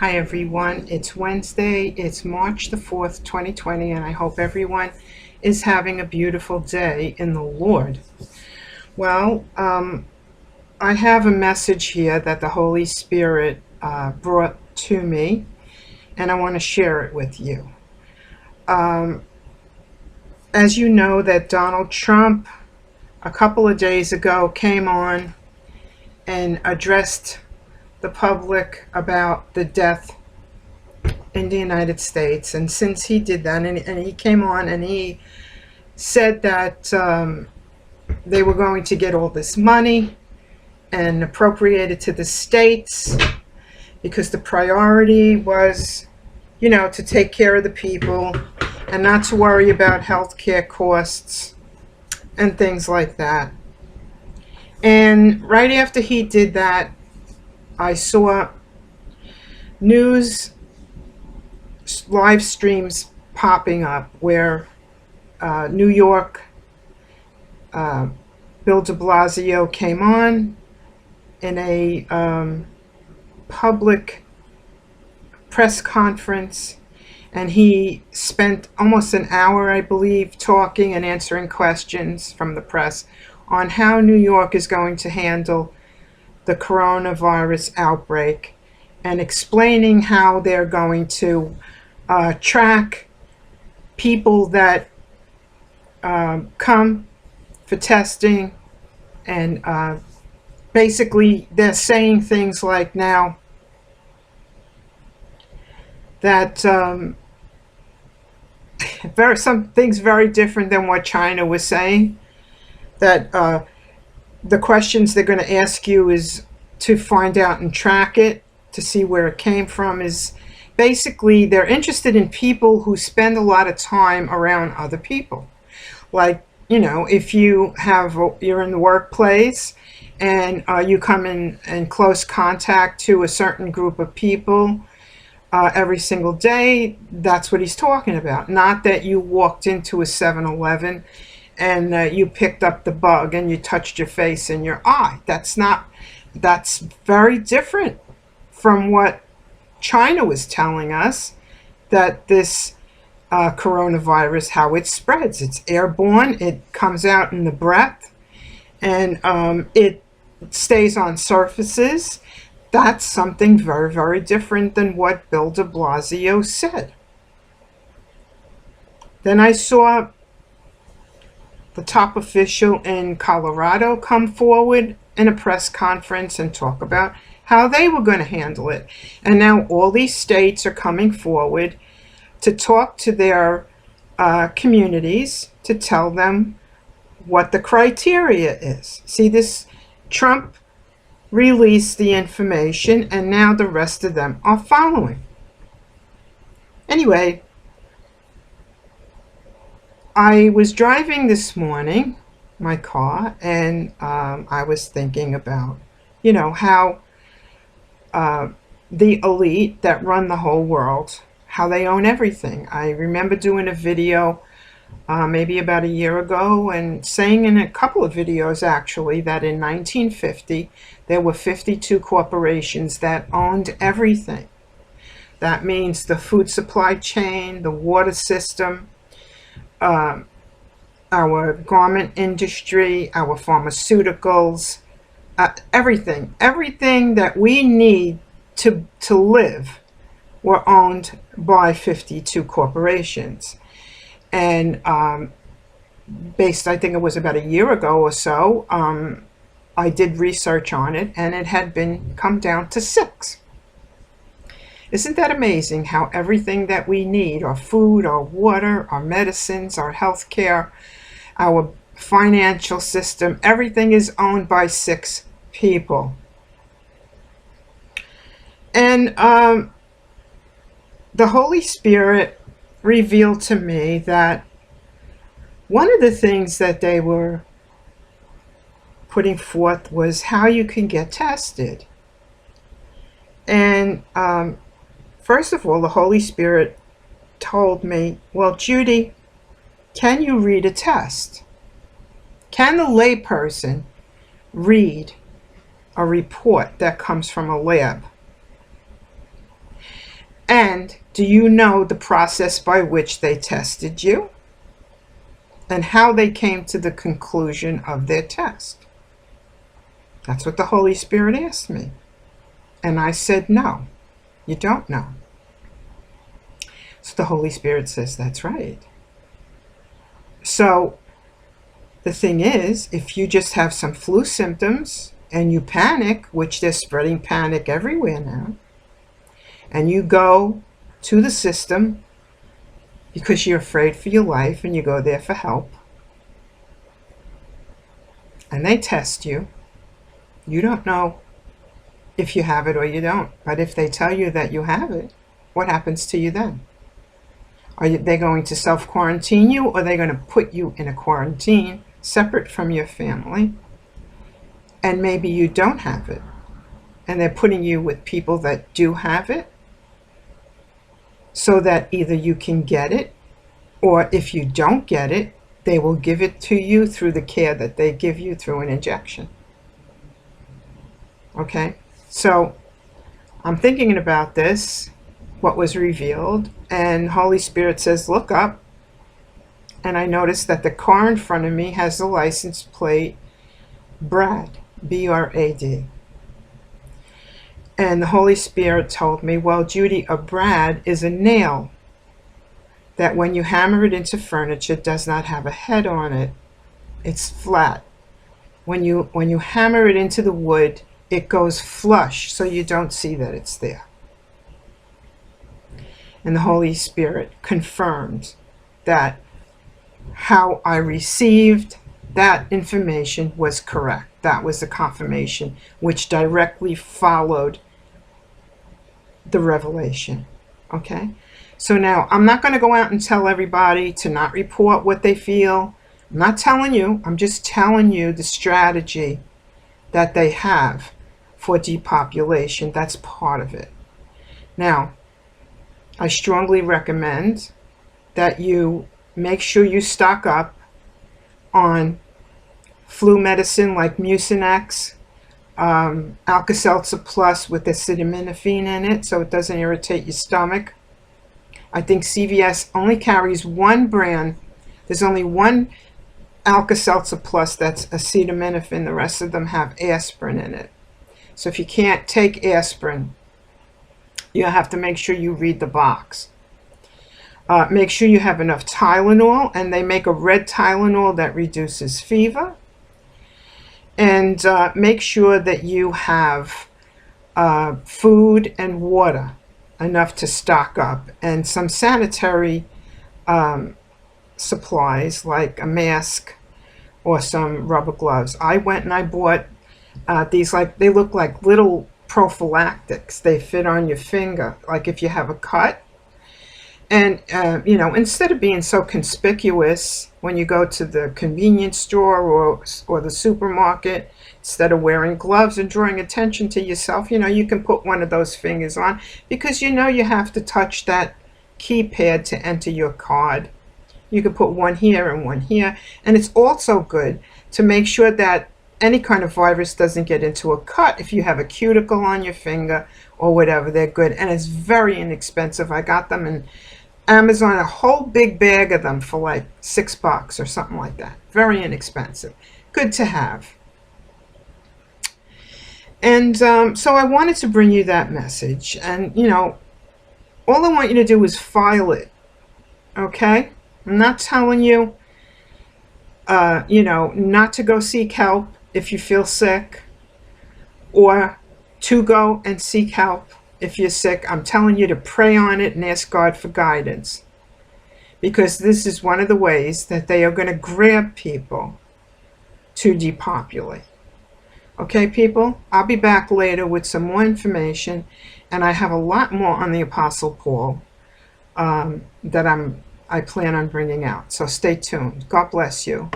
Hi everyone, it's Wednesday, it's March the 4th, 2020, and I hope everyone is having a beautiful day in the Lord. Well, I have a message here that the Holy Spirit brought to me, and I want to share it with you. As you know, that Donald Trump a couple of days ago came on and addressed the public about the death in the United States. And since he did that, and he came on and he said that they were going to get all this money and appropriate it to the states because the priority was, to take care of the people and not to worry about health care costs and things like that. And right after he did that, I saw news live streams popping up where New York, Bill de Blasio came on in a public press conference, and he spent almost an hour, I believe, talking and answering questions from the press on how New York is going to handle the coronavirus outbreak and explaining how they're going to track people that come for testing, and basically they're saying things like now that some things very different than what China was saying, that the questions they're going to ask you is to find out and track it to see where it came from. Is basically they're interested in people who spend a lot of time around other people. Like, if you're in the workplace and you come in close contact to a certain group of people every single day, that's what he's talking about. Not that you walked into a 7-Eleven and you picked up the bug and you touched your face and your eye. That's very different from what China was telling us, that this coronavirus, how it spreads. It's airborne, it comes out in the breath, and it stays on surfaces. That's something very, very different than what Bill de Blasio said. Then I saw the top official in Colorado come forward in a press conference and talk about how they were going to handle it. And now all these states are coming forward to talk to their communities to tell them what the criteria is. See, this Trump released the information, and now the rest of them are following. Anyway, I was driving this morning, my car, and I was thinking about, how the elite that run the whole world, how they own everything. I remember doing a video maybe about a year ago and saying in a couple of videos actually that in 1950 there were 52 corporations that owned everything. That means the food supply chain, the water system, our garment industry, our pharmaceuticals, everything that we need to live were owned by 52 corporations. And based, I think it was about a year ago or so, I did research on it, and it had come down to 6. Isn't that amazing how everything that we need, our food, our water, our medicines, our health care, our financial system, everything is owned by 6 people. And the Holy Spirit revealed to me that one of the things that they were putting forth was how you can get tested. And first of all, the Holy Spirit told me, well, Judy, can you read a test? Can the layperson read a report that comes from a lab? And do you know the process by which they tested you and how they came to the conclusion of their test? That's what the Holy Spirit asked me. And I said, no, you don't know. So the Holy Spirit says, that's right. So the thing is, if you just have some flu symptoms and you panic, which they're spreading panic everywhere now, and you go to the system because you're afraid for your life and you go there for help, and they test you, you don't know if you have it or you don't. But if they tell you that you have it, what happens to you then? Are they going to self-quarantine you, or are they going to put you in a quarantine separate from your family? And maybe you don't have it, and they're putting you with people that do have it, so that either you can get it, or if you don't get it, they will give it to you through the care that they give you through an injection. Okay? So I'm thinking about this, what was revealed, and Holy Spirit says, look up. And I noticed that the car in front of me has the license plate Brad, B-R-A-D. And the Holy Spirit told me, well, Judy, a brad is a nail that when you hammer it into furniture, does not have a head on it. It's flat. When you hammer it into the wood, it goes flush, so you don't see that it's there. And the Holy Spirit confirmed that how I received that information was correct. That was the confirmation, which directly followed the revelation. Okay? So now, I'm not going to go out and tell everybody to not report what they feel. I'm not telling you. I'm just telling you the strategy that they have for depopulation. That's part of it. Now, I strongly recommend that you make sure you stock up on flu medicine like Mucinex, Alka-Seltzer Plus with acetaminophen in it so it doesn't irritate your stomach. I think CVS only carries one brand. There's only one Alka-Seltzer Plus that's acetaminophen. The rest of them have aspirin in it. So if you can't take aspirin, you have to make sure you read the box. Make sure you have enough Tylenol, and they make a red Tylenol that reduces fever. And make sure that you have food and water enough to stock up, and some sanitary supplies like a mask or some rubber gloves. I went and I bought these, like, they look like little prophylactics. They fit on your finger, like if you have a cut. And, you know, instead of being so conspicuous when you go to the convenience store or the supermarket, instead of wearing gloves and drawing attention to yourself, you know, you can put one of those fingers on, because you know you have to touch that keypad to enter your card. You can put one here and one here. And it's also good to make sure that any kind of virus doesn't get into a cut. If you have a cuticle on your finger or whatever, they're good. And it's very inexpensive. I got them in Amazon, a whole big bag of them for like $6 or something like that. Very inexpensive. Good to have. And so I wanted to bring you that message. And, you know, all I want you to do is file it. Okay? I'm not telling you, you know, not to go seek help if you feel sick, or to go and seek help if you're sick. I'm telling you to pray on it and ask God for guidance, because this is one of the ways that they are going to grab people to depopulate. Okay, people? I'll be back later with some more information, and I have a lot more on the Apostle Paul that I plan on bringing out. So stay tuned. God bless you.